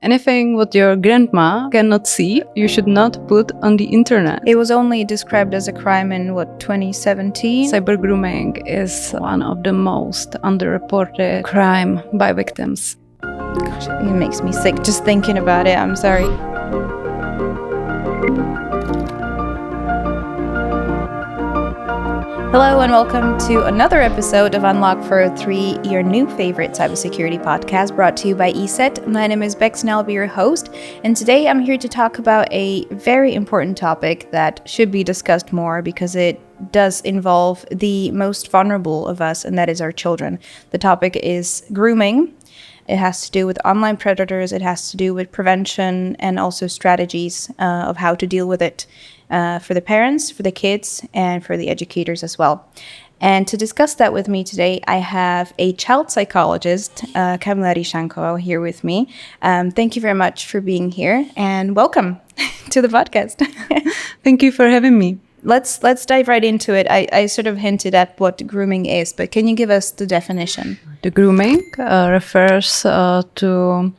Anything what your grandma cannot see, you should not put on the internet. It was only described as a crime in, 2017? Cyber grooming is one of the most underreported crime by victims. Gosh, it makes me sick just thinking about it. I'm sorry. Hello and welcome to another episode of Unlock for 3, your new favorite cybersecurity podcast brought to you by ESET. My name is Bex and I'll be your host. And today I'm here to talk about a very important topic that should be discussed more because it does involve the most vulnerable of us, and that is our children. The topic is grooming. It has to do with online predators. It has to do with prevention and also strategies of how to deal with it. For the parents, for the kids, and for the educators as well. And to discuss that with me today, I have a child psychologist, Kamila Rishankova, here with me. Thank you very much for being here, and welcome to the podcast. Thank you for having me. Let's dive right into it. I sort of hinted at what grooming is, but can you give us the definition? The grooming refers to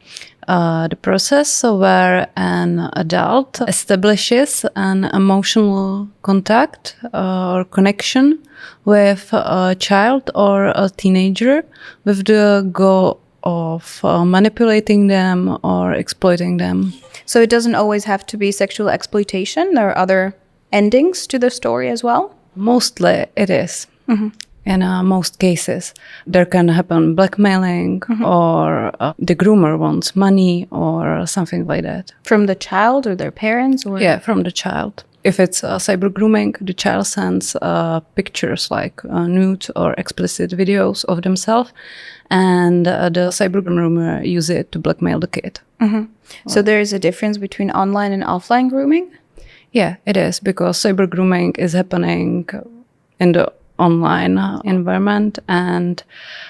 the process where an adult establishes an emotional contact or connection with a child or a teenager with the goal of manipulating them or exploiting them. So it doesn't always have to be sexual exploitation. There are other endings to the story as well? Mostly it is. Mm-hmm. In most cases, there can happen blackmailing or the groomer wants money or something like that. From the child or their parents? Or? Yeah, from the child. If it's cyber grooming, the child sends pictures like nude or explicit videos of themselves, and the cyber groomer uses it to blackmail the kid. Mm-hmm. So there is a difference between online and offline grooming? Yeah, it is, because cyber grooming is happening in the online environment, and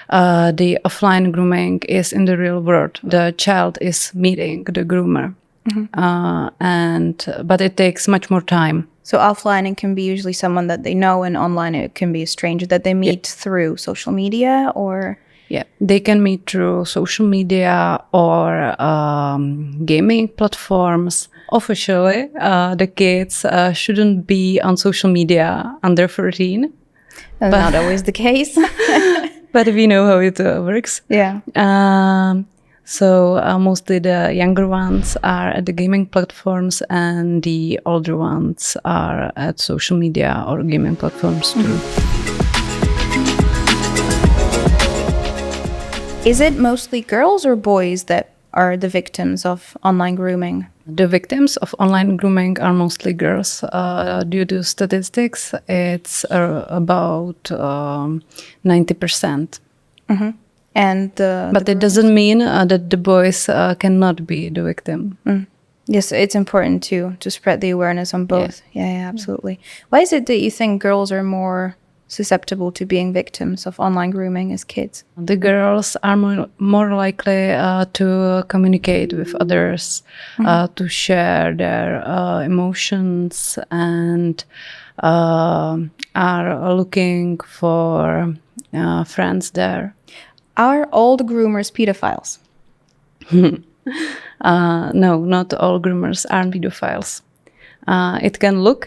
the offline grooming is in the real world. The child is meeting the groomer, but it takes much more time. So offline it can be usually someone that they know, and online it can be a stranger that they meet through social media, or... Yeah, they can meet through social media or gaming platforms. Officially, the kids shouldn't be on social media under 13. That's not always the case. But we know how it works. Yeah. So mostly the younger ones are at the gaming platforms, and the older ones are at social media or gaming platforms too. Is it mostly girls or boys that are the victims of online grooming? The victims of online grooming are mostly girls. Due to statistics, it's about 90%. Mm-hmm. But it doesn't mean that the boys cannot be the victim. Mm. Yes, it's important to spread the awareness on both. Yeah, absolutely. Why is it that you think girls are more susceptible to being victims of online grooming as kids? The girls are more likely to communicate with others, to share their emotions, and are looking for friends there. Are all the groomers pedophiles? No, not all groomers are pedophiles. It can look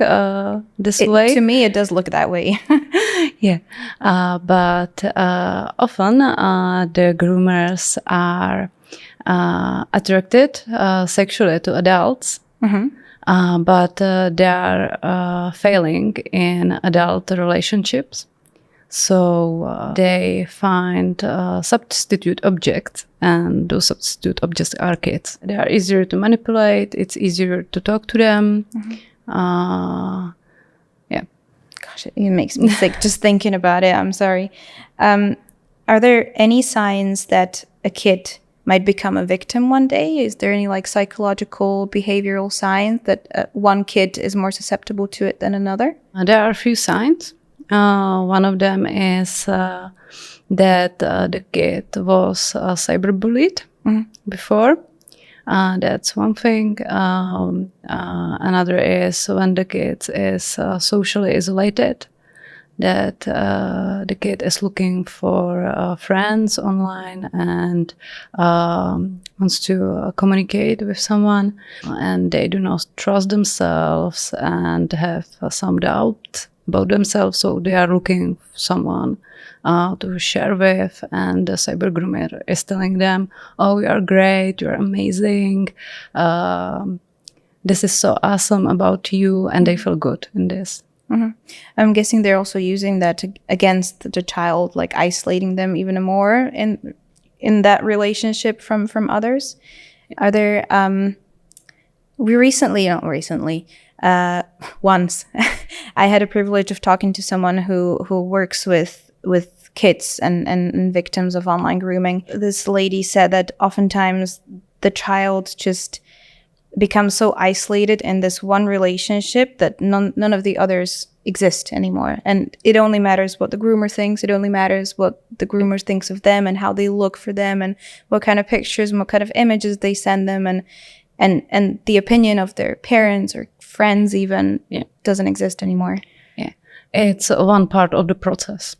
this way. To me, it does look that way. Yeah, but often the groomers are attracted sexually to adults, but they are failing in adult relationships. So they find substitute objects, and those substitute objects are kids. They are easier to manipulate. It's easier to talk to them. Yeah. Gosh, it makes me sick just thinking about it. I'm sorry. Are there any signs that a kid might become a victim one day? Is there any psychological, behavioral signs that one kid is more susceptible to it than another? There are a few signs. One of them is that the kid was cyberbullied before. That's one thing. Another is when the kid is socially isolated. that the kid is looking for friends online and wants to communicate with someone, and they do not trust themselves and have some doubt about themselves, so they are looking for someone to share with, and the cyber groomer is telling them, oh, you are great, you are amazing, this is so awesome about you, and they feel good in this. I'm guessing they're also using that against the child, like isolating them even more in that relationship from others. Are there once I had a privilege of talking to someone who works with kids and victims of online grooming. This lady said that oftentimes the child just becomes so isolated in this one relationship that none of the others exist anymore. And it only matters what the groomer thinks. It only matters what the groomer thinks of them and how they look for them and what kind of pictures and what kind of images they send them. And the opinion of their parents or friends even doesn't exist anymore. Yeah, it's one part of the process,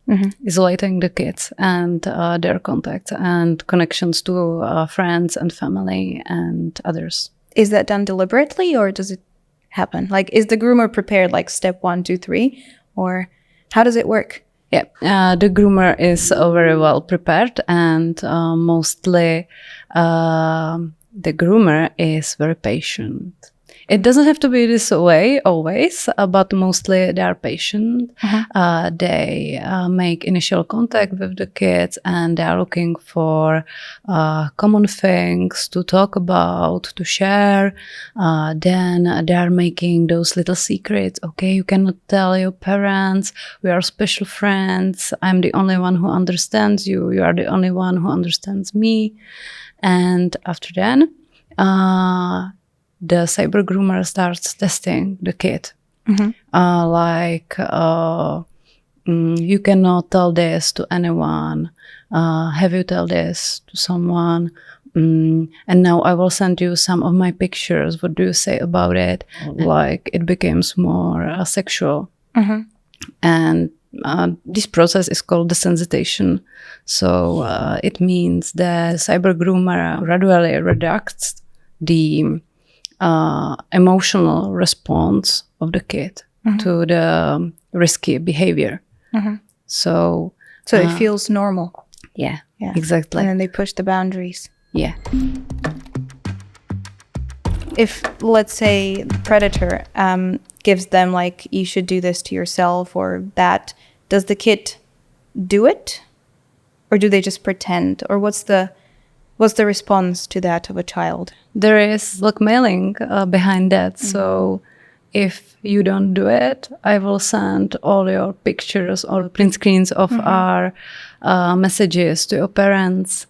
isolating the kids and their contacts and connections to friends and family and others. Is that done deliberately, or does it happen? Like, is the groomer prepared, like step 1, 2, 3, or how does it work? Yeah, the groomer is very well prepared, and mostly the groomer is very patient. It doesn't have to be this way always, but mostly they are patient. They make initial contact with the kids, and they are looking for common things to talk about, to share. Then they are making those little secrets. Okay, you cannot tell your parents. We are special friends. I'm the only one who understands you. You are the only one who understands me. And after then, the cyber groomer starts testing the kid. You cannot tell this to anyone. Have you tell this to someone? And now I will send you some of my pictures. What do you say about it? Like, it becomes more sexual. And this process is called desensitization. So it means that cyber groomer gradually reduces the emotional response of the kid to the risky behavior. So it feels normal. Yeah, exactly. And then they push the boundaries. Yeah. If, let's say, the predator gives them, like, you should do this to yourself or that, does the kid do it? Or do they just pretend? Or what's the response to that of a child? There is blackmailing behind that. So if you don't do it, I will send all your pictures or print screens of our messages to your parents.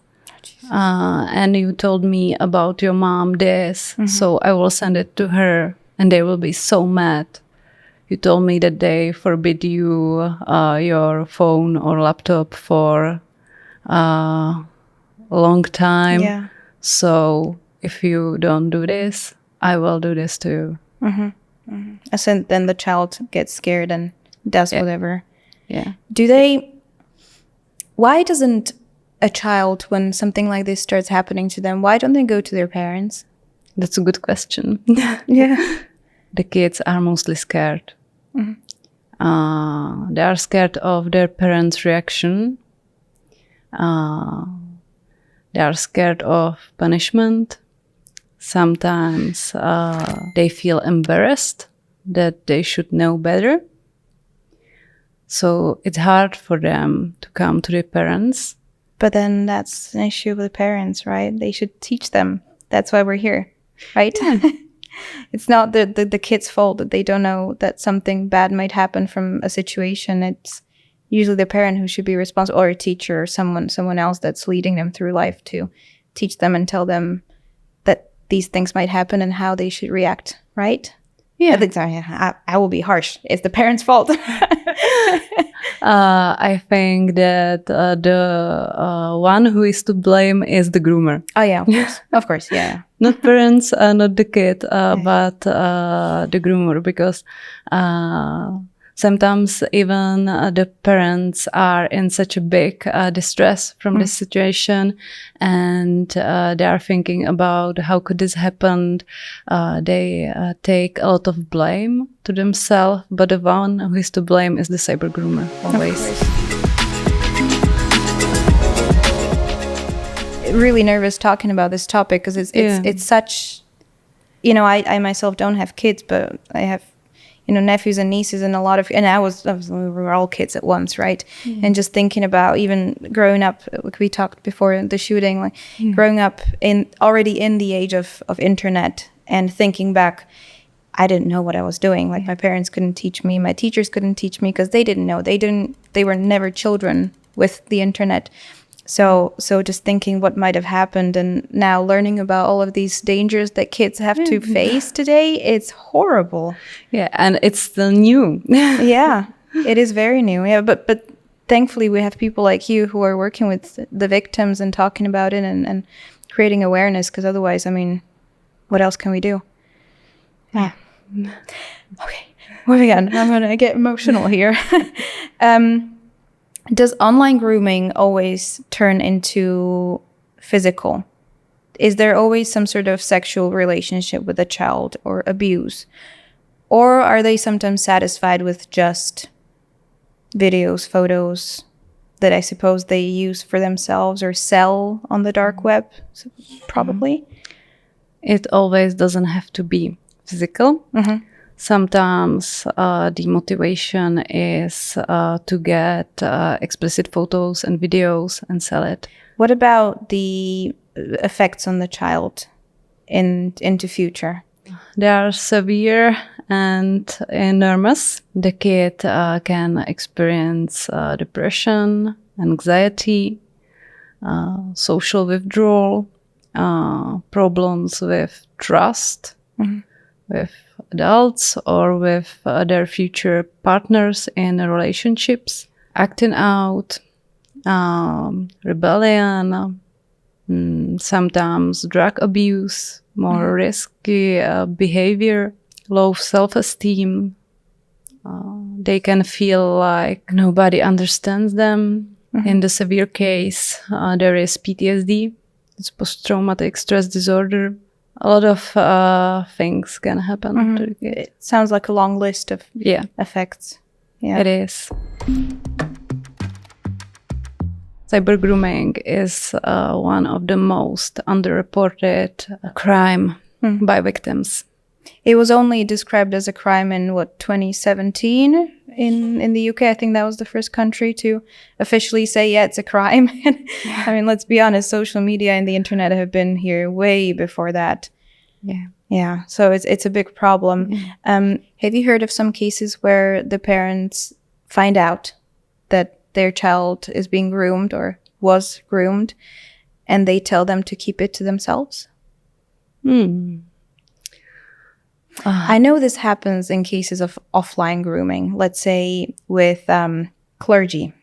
And you told me about your mom this, so I will send it to her, and they will be so mad. You told me that they forbid you your phone or laptop for a long time. Yeah. So if you don't do this, I will do this to you. So then the child gets scared and does whatever. Yeah. Why doesn't a child, when something like this starts happening to them, why don't they go to their parents? That's a good question. Yeah. The kids are mostly scared. They are scared of their parents' reaction. They are scared of punishment. Sometimes they feel embarrassed that they should know better. So it's hard for them to come to their parents. But then that's an issue with the parents, right? They should teach them. That's why we're here, right? Yeah. It's not the kid's fault that they don't know that something bad might happen from a situation. It's usually the parent who should be responsible, or a teacher, or someone else that's leading them through life to teach them and tell them that these things might happen and how they should react, right? Yeah. I will be harsh. It's the parents' fault. I think that the one who is to blame is the groomer. Oh, yeah, of course. Of course, yeah. Not parents, not the kid, but the groomer, because Sometimes even the parents are in such a big distress from this situation, and they are thinking about how could this happen. They take a lot of blame to themselves, but the one who is to blame is the cyber groomer always. Really nervous talking about this topic because it's such, you know, I myself don't have kids, but I have, you know, nephews and nieces and a lot of, and we were all kids at once, right? And just thinking about even growing up, like we talked before the shooting, like growing up already in the age of internet and thinking back, I didn't know what I was doing. Like my parents couldn't teach me, my teachers couldn't teach me because they didn't know. They were never children with the internet. So just thinking what might have happened and now learning about all of these dangers that kids have to face today, it's horrible. Yeah, and it's still new. Yeah, it is very new. Yeah, but thankfully we have people like you who are working with the victims and talking about it and creating awareness, because otherwise, I mean, what else can we do? Yeah. Okay, moving on. I'm going to get emotional here. Does online grooming always turn into physical? Is there always some sort of sexual relationship with a child or abuse? Or are they sometimes satisfied with just videos, photos that I suppose they use for themselves or sell on the dark web? So probably. It always doesn't have to be physical. Sometimes the motivation is to get explicit photos and videos and sell it. What about the effects on the child into future? They are severe and enormous. The kid can experience depression, anxiety, social withdrawal, problems with trust, with adults or with their future partners in relationships, acting out, rebellion, sometimes drug abuse, more risky behavior, low self-esteem. They can feel like nobody understands them. In the severe case, there is PTSD, it's post-traumatic stress disorder. A lot of things can happen to the kid. It sounds like a long list of effects. Yeah, it is. Cyber grooming is one of the most underreported crime by victims. It was only described as a crime in 2017 in the UK. I think that was the first country to officially say, yeah, it's a crime. I mean, let's be honest, social media and the internet have been here way before that. Yeah. So it's a big problem. Have you heard of some cases where the parents find out that their child is being groomed or was groomed and they tell them to keep it to themselves? I know this happens in cases of offline grooming, let's say with clergy.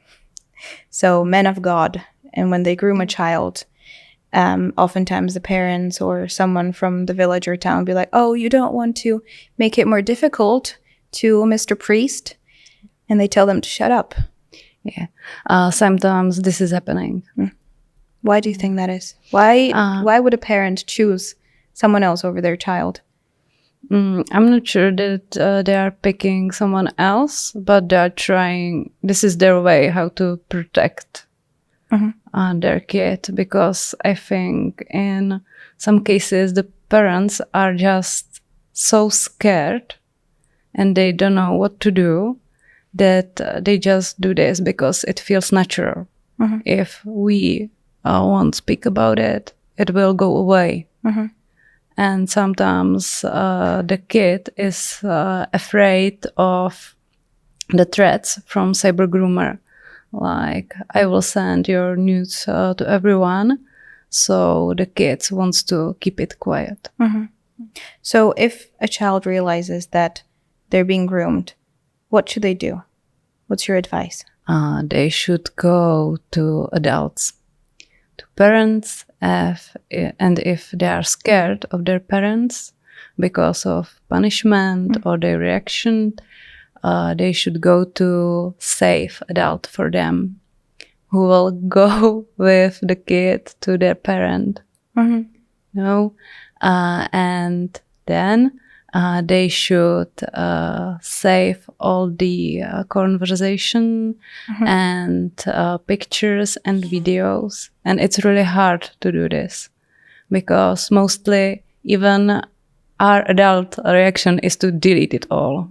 So men of God, and when they groom a child, oftentimes the parents or someone from the village or town be like, oh, you don't want to make it more difficult to Mr. Priest, and they tell them to shut up. Yeah, sometimes this is happening. Why do you think that is? Why would a parent choose someone else over their child? I'm not sure that they are picking someone else, but they are trying. This is their way how to protect their kid, because I think in some cases the parents are just so scared and they don't know what to do that they just do this because it feels natural. If we won't speak about it, it will go away. And sometimes the kid is afraid of the threats from cyber groomer. Like, I will send your nudes to everyone. So the kid wants to keep it quiet. So if a child realizes that they're being groomed, what should they do? What's your advice? They should go to adults, to parents, and if they are scared of their parents because of punishment or their reaction, they should go to safe adult for them, who will go with the kid to their parent. And then they should save all the conversation and pictures and videos. And it's really hard to do this because mostly even our adult reaction is to delete it all.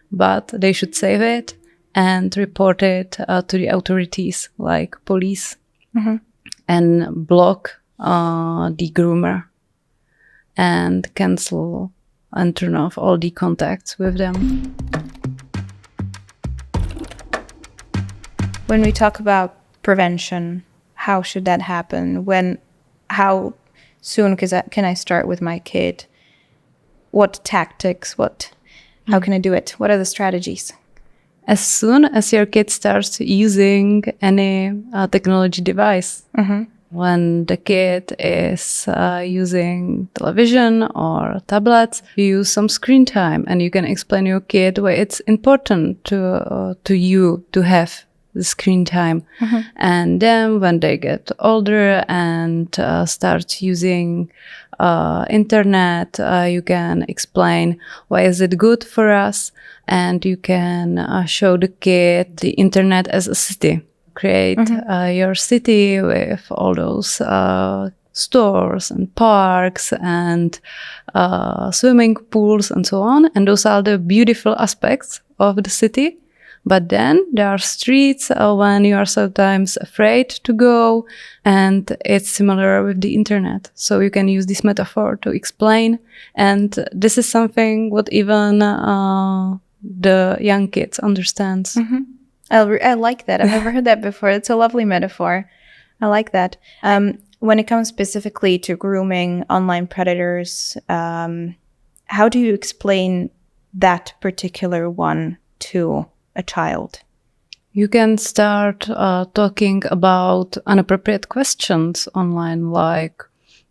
But they should save it and report it to the authorities like police and block the groomer and cancel and turn off all the contacts with them. When we talk about prevention, how should that happen? How soon can I start with my kid? What tactics? How can I do it? What are the strategies? As soon as your kid starts using any technology device, when the kid is using television or tablets, you use some screen time, and you can explain to your kid why it's important to you to have the screen time. And then when they get older and start using internet, you can explain why is it good for us, and you can show the kid the internet as a city. Create your city with all those stores and parks and swimming pools and so on. And those are the beautiful aspects of the city. But then there are streets when you are sometimes afraid to go, and it's similar with the internet. So you can use this metaphor to explain. And this is something what even the young kids understands. I like that. I've never heard that before. It's a lovely metaphor. I like that. When it comes specifically to grooming online predators, how do you explain that particular one to a child? You can start talking about inappropriate questions online, like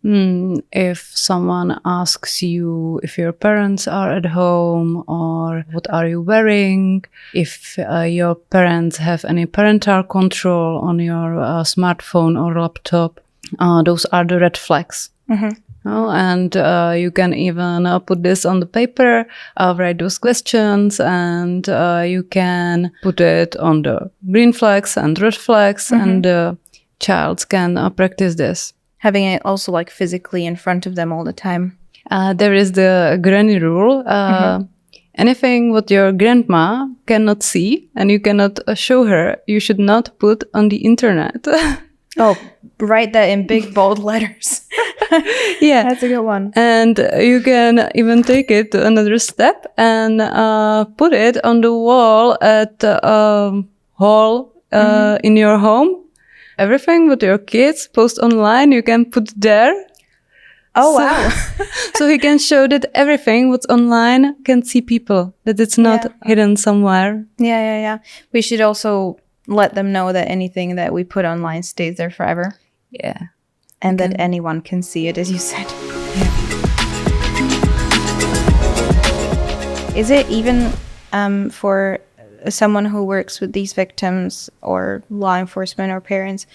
if someone asks you if your parents are at home, or what are you wearing, if your parents have any parental control on your smartphone or laptop. Those are the red flags. And you can even put this on the paper, write those questions, and you can put it on the green flags and red flags, and the child can practice this. Having it also like physically in front of them all the time. There is the granny rule. Anything what your grandma cannot see and you cannot show her, you should not put on the internet. Oh, write that in big bold letters. Yeah, that's a good one. And you can even take it to another step and put it on the wall at the hall in your home. Everything what your kids post online, you can put there. Oh, wow. So he can show that everything what's online can see people, that it's not hidden somewhere. Yeah. We should also let them know that anything that we put online stays there forever. Yeah. And that anyone can see it, as you said. Yeah. Is it even for someone who works with these victims or law enforcement or parents,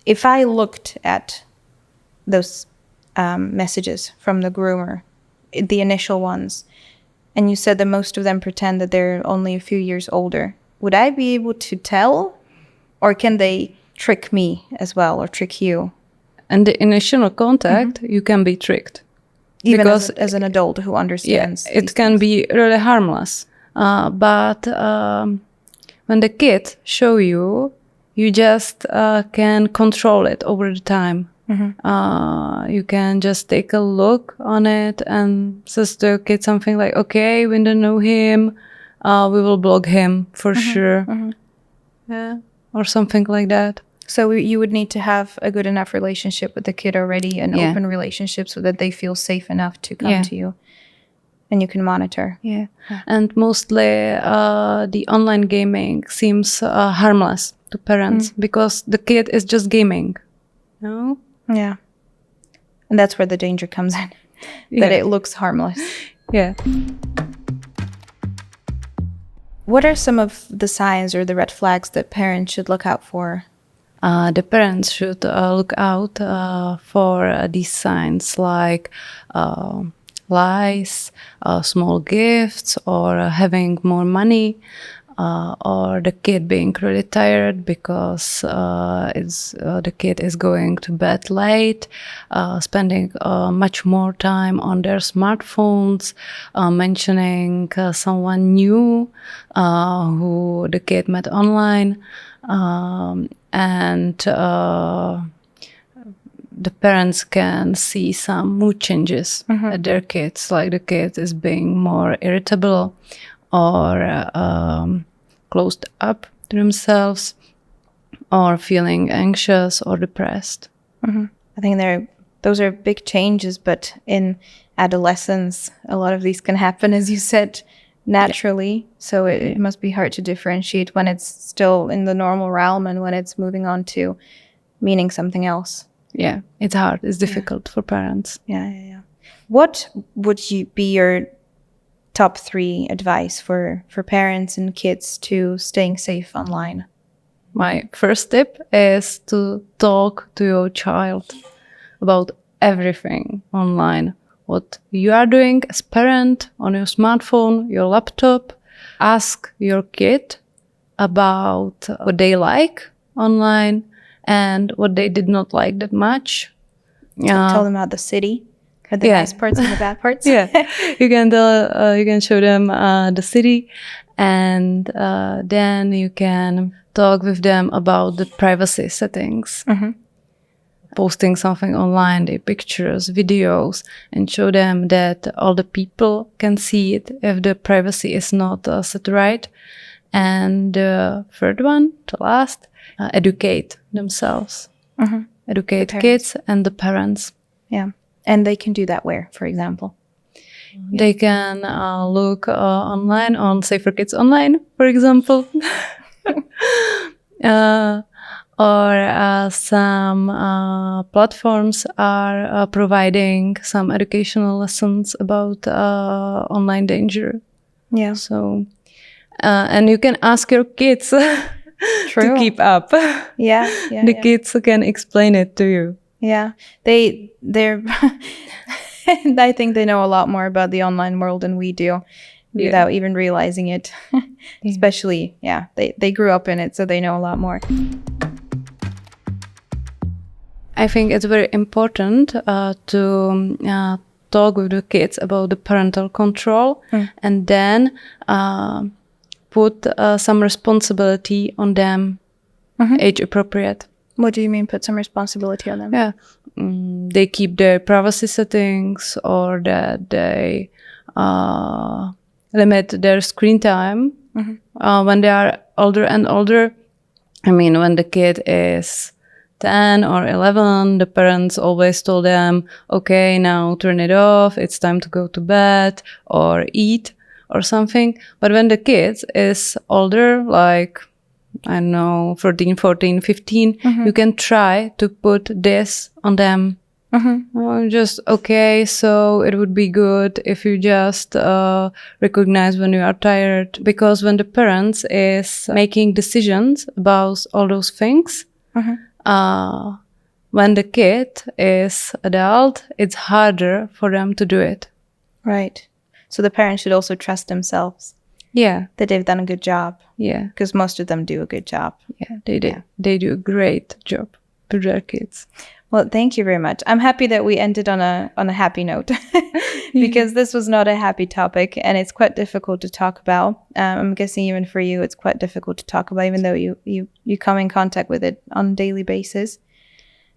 if I looked at those messages from the groomer, the initial ones, and you said that most of them pretend that they're only a few years older, would I be able to tell, or can they trick me as well, or trick you? And the initial contact, you can be tricked. Even as an adult who understands. Yeah, it can be really harmless. But when the kids show you, you just can control it over the time. You can just take a look on it and says to the kid something like, okay, we don't know him, we will block him for sure. Yeah, or something like that. So you would need to have a good enough relationship with the kid already, an open relationship, so that they feel safe enough to come to you and you can monitor. Yeah. And mostly the online gaming seems harmless to parents because the kid is just gaming. No? Yeah. And that's where the danger comes in, that it looks harmless. Yeah. What are some of the signs or the red flags that parents should look out for? The parents should look out for these signs like lies, small gifts, or having more money, or the kid being really tired because the kid is going to bed late, spending much more time on their smartphones, mentioning someone new who the kid met online, and the parents can see some mood changes at their kids, like the kid is being more irritable or closed up to themselves, or feeling anxious or depressed. I think those are big changes, but in adolescence, a lot of these can happen, as you said, naturally. So it must be hard to differentiate when it's still in the normal realm and when it's moving on to meaning something else. Yeah, it's hard. It's difficult for parents. Yeah. What would be your top 3 advice for parents and kids to staying safe online? My first tip is to talk to your child about everything online. What you are doing as parent on your smartphone, your laptop. Ask your kid about what they like online and what they did not like that much. Tell them about the city, the nice parts and the bad parts. Yeah, you can show them the city, and then you can talk with them about the privacy settings. Posting something online, the pictures, videos, and show them that all the people can see it if the privacy is not set right. And the third one, to last, educate themselves. Educate kids and the parents. Yeah. And they can do that where, for example? They can look online on Safer Kids Online, for example. Or some platforms are providing some educational lessons about online danger. Yeah. So, and you can ask your kids to keep up. Yeah. The kids can explain it to you. Yeah. They're I think they know a lot more about the online world than we do without even realizing it. Especially, they grew up in it, so they know a lot more. I think it's very important to talk with the kids about the parental control and then put some responsibility on them, age appropriate. What do you mean put some responsibility on them? Yeah, they keep their privacy settings, or that they limit their screen time when they are older and older. I mean, when the kid is 10 or 11, the parents always told them, okay, now turn it off, it's time to go to bed or eat or something. But when the kid is older, like, I don't know, 13, 14, 15, you can try to put this on them. Just, okay, so it would be good if you just recognize when you are tired. Because when the parents is making decisions about all those things, when the kid is adult, it's harder for them to do it. Right. So the parents should also trust themselves. Yeah. That they've done a good job. Yeah. Because most of them do a good job. Yeah, they do. Yeah. They do a great job with their kids. Well, thank you very much. I'm happy that we ended on a happy note because this was not a happy topic and it's quite difficult to talk about. I'm guessing even for you, it's quite difficult to talk about, even though you come in contact with it on a daily basis.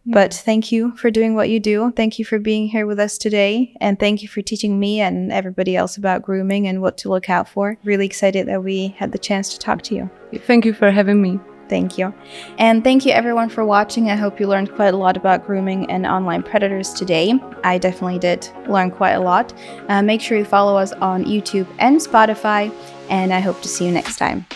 But thank you for doing what you do. Thank you for being here with us today. And thank you for teaching me and everybody else about grooming and what to look out for. Really excited that we had the chance to talk to you. Thank you for having me. Thank you. And thank you everyone for watching. I hope you learned quite a lot about grooming and online predators today. I definitely did learn quite a lot. Make sure you follow us on YouTube and Spotify, and I hope to see you next time.